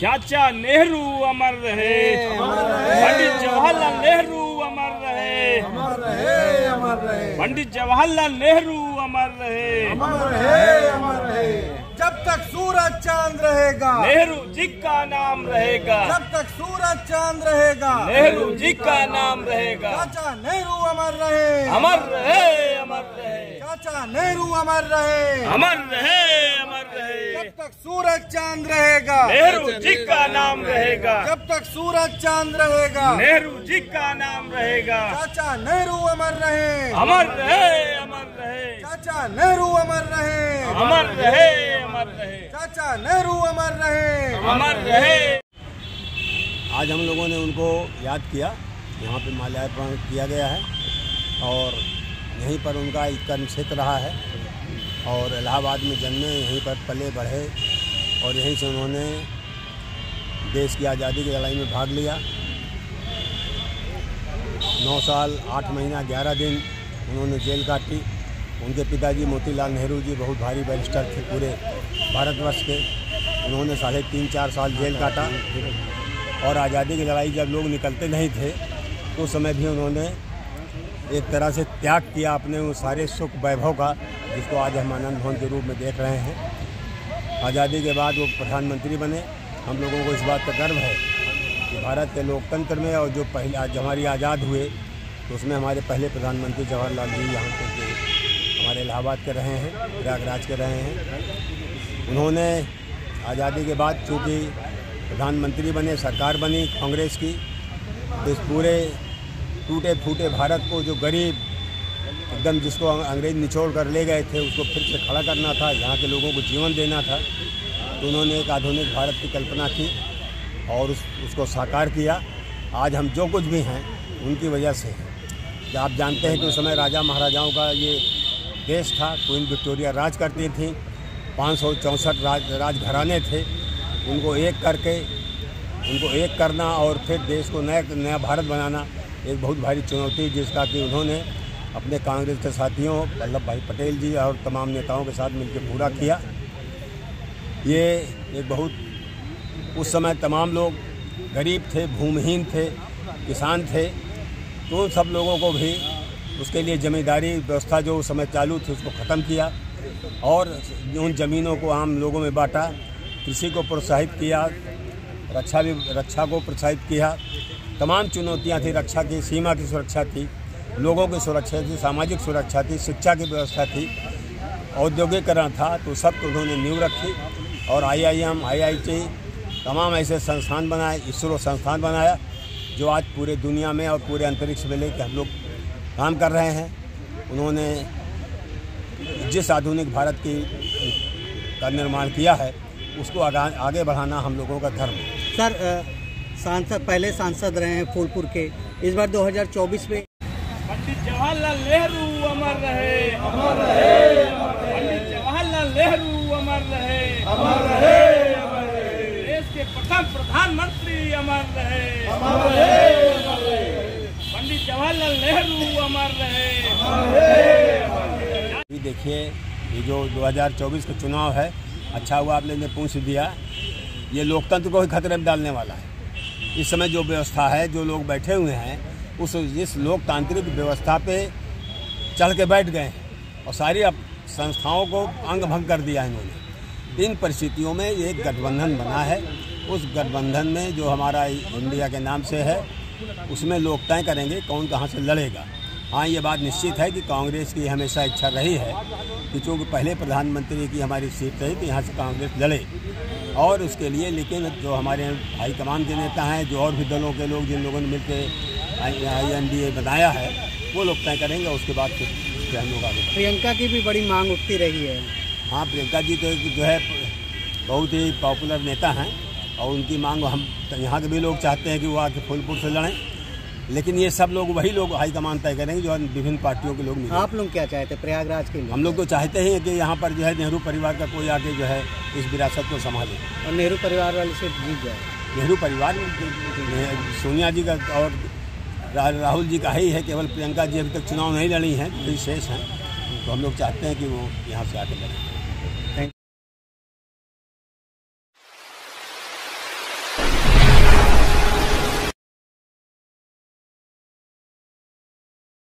चाचा नेहरू अमर रहे, पंडित जवाहरलाल नेहरू अमर रहे, पंडित जवाहरलाल नेहरू अमर रहे। जब तक सूरज चांद रहेगा नेहरू जी का नाम रहेगा, जब तक सूरज चांद रहेगा नेहरू जी का नाम रहेगा। चाचा नेहरू अमर रहे, अमर रहे, अमर रहे, चाचा नेहरू अमर रहे, अमर रहे, अमर रहे। जब तक सूरज चांद रहेगा नेहरू जी का नाम रहेगा, जब तक सूरज चांद रहेगा नेहरू जी का नाम रहेगा। चाचा नेहरू अमर रहे, अमर रहे, अमर रहे, चाचा नेहरू अमर रहे, अमर रहे, अमर रहे, चाचा नेहरू अमर रहे, अमर रहे। आज हम लोगों ने उनको याद किया, यहाँ पे माल्यार्पण किया गया है और यहीं पर उनका कर्म क्षेत्र रहा है और इलाहाबाद में जन्मे, यहीं पर पले बढ़े और यहीं से उन्होंने देश की आज़ादी की लड़ाई में भाग लिया। 9 साल 8 महीना 11 दिन उन्होंने जेल काटी। उनके पिताजी मोतीलाल नेहरू जी बहुत भारी बैरिस्टर थे पूरे भारतवर्ष के। उन्होंने 3.5-4 साल जेल काटा और आज़ादी की लड़ाई जब लोग निकलते नहीं थे तो उस समय भी उन्होंने एक तरह से त्याग किया अपने उस सारे सुख वैभव का, जिसको आज हम आनंद भवन के रूप में देख रहे हैं। आज़ादी के बाद वो प्रधानमंत्री बने। हम लोगों को इस बात का गर्व है कि भारत के लोकतंत्र में और जो पहले आज हमारी आज़ाद हुए तो उसमें हमारे पहले प्रधानमंत्री जवाहरलाल जी यहाँ के हमारे इलाहाबाद के रहे हैं, प्रयागराज के रहे हैं। उन्होंने आज़ादी के बाद चूँकि प्रधानमंत्री बने, सरकार बनी कांग्रेस की, तो इस पूरे टूटे फूटे भारत को, जो गरीब एकदम जिसको अंग्रेज निचोड़ कर ले गए थे, उसको फिर से खड़ा करना था, यहाँ के लोगों को जीवन देना था। तो उन्होंने एक आधुनिक भारत की कल्पना की और उसको साकार किया। आज हम जो कुछ भी हैं उनकी वजह से हैं। कि आप जानते हैं कि उस समय राजा महाराजाओं का ये देश था। क्वीन विक्टोरिया राज करती थी, 564 राजघराने थे। उनको एक करना और फिर देश को नया भारत बनाना एक बहुत भारी चुनौती, जिसका कि उन्होंने अपने कांग्रेस के साथियों वल्लभ भाई पटेल जी और तमाम नेताओं के साथ मिलकर पूरा किया। ये एक बहुत, उस समय तमाम लोग गरीब थे, भूमिहीन थे, किसान थे, तो उन सब लोगों को भी उसके लिए ज़मींदारी व्यवस्था जो उस समय चालू थी उसको ख़त्म किया और उन ज़मीनों को आम लोगों में बांटा, कृषि को प्रोत्साहित किया, रक्षा को प्रोत्साहित किया। तमाम चुनौतियां थी, रक्षा की, सीमा की सुरक्षा थी, लोगों की सुरक्षा थी, सामाजिक सुरक्षा थी, शिक्षा की व्यवस्था थी, औद्योगिकरण था, तो सब को उन्होंने नींव रखी और IIM, IIT तमाम ऐसे संस्थान बनाए, इसरो संस्थान बनाया, जो आज पूरे दुनिया में और पूरे अंतरिक्ष में लेकर हम लोग काम कर रहे हैं। उन्होंने जिस आधुनिक भारत का निर्माण किया है उसको आगे बढ़ाना हम लोगों का धर्म है। सर, पहले सांसद रहे हैं फूलपुर के, इस बार 2024 में पंडित जवाहरलाल नेहरू अमर रहे, अमर रहे, पंडित जवाहरलाल नेहरू अमर रहे, अमर रहे, अमर रहे। देश के प्रथम प्रधानमंत्री अमर रहे, अमर रहे, अमर रहे। पंडित जवाहरलाल नेहरू अमर रहे, अमर रहे, अमर रहे। देखिए, ये जो 2024 का चुनाव है, अच्छा हुआ आपने पूछ दिया। ये लोकतंत्र को ही खतरे में डालने वाला है। इस समय जो व्यवस्था है, जो लोग बैठे हुए हैं, इस लोकतांत्रिक व्यवस्था पे चढ़ के बैठ गए हैं और सारी संस्थाओं को अंग भंग कर दिया है इन्होंने। इन परिस्थितियों में एक गठबंधन बना है। उस गठबंधन में जो हमारा इंडिया के नाम से है, उसमें लोग तय करेंगे कौन कहाँ से लड़ेगा। हाँ, ये बात निश्चित है कि कांग्रेस की हमेशा इच्छा रही है कि चूँकि पहले प्रधानमंत्री की हमारी सीट रही तो यहाँ से कांग्रेस लड़े, और उसके लिए लेकिन जो हमारे हाईकमान के नेता हैं, जो और भी दलों के लोग, जिन लोगों ने मिलकर INDA बनाया है, वो लोग तय करेंगे। उसके बाद फिर हम लोग आगे। प्रियंका की भी बड़ी मांग उठती रही है। हाँ, प्रियंका जी तो जो है बहुत ही पॉपुलर नेता हैं और उनकी मांग हम यहाँ के भी लोग चाहते हैं कि वो आके फूलपुर से लड़ें, लेकिन ये सब लोग वही लोग हाईकमान तय करेंगे जो विभिन्न पार्टियों के लोग मिले। आप लोग क्या चाहते हैं प्रयागराज के लिए? हम लोग तो चाहते हैं कि यहाँ पर जो है नेहरू परिवार का कोई आके जो है इस विरासत को संभाले और नेहरू परिवार वाले से जीत जाए। नेहरू परिवार सोनिया जी का और राहुल जी का ही है, केवल प्रियंका जी अभी तक चुनाव नहीं लड़ी हैं, शेष हैं। तो हम लोग चाहते हैं कि वो यहाँ से आके लड़ें।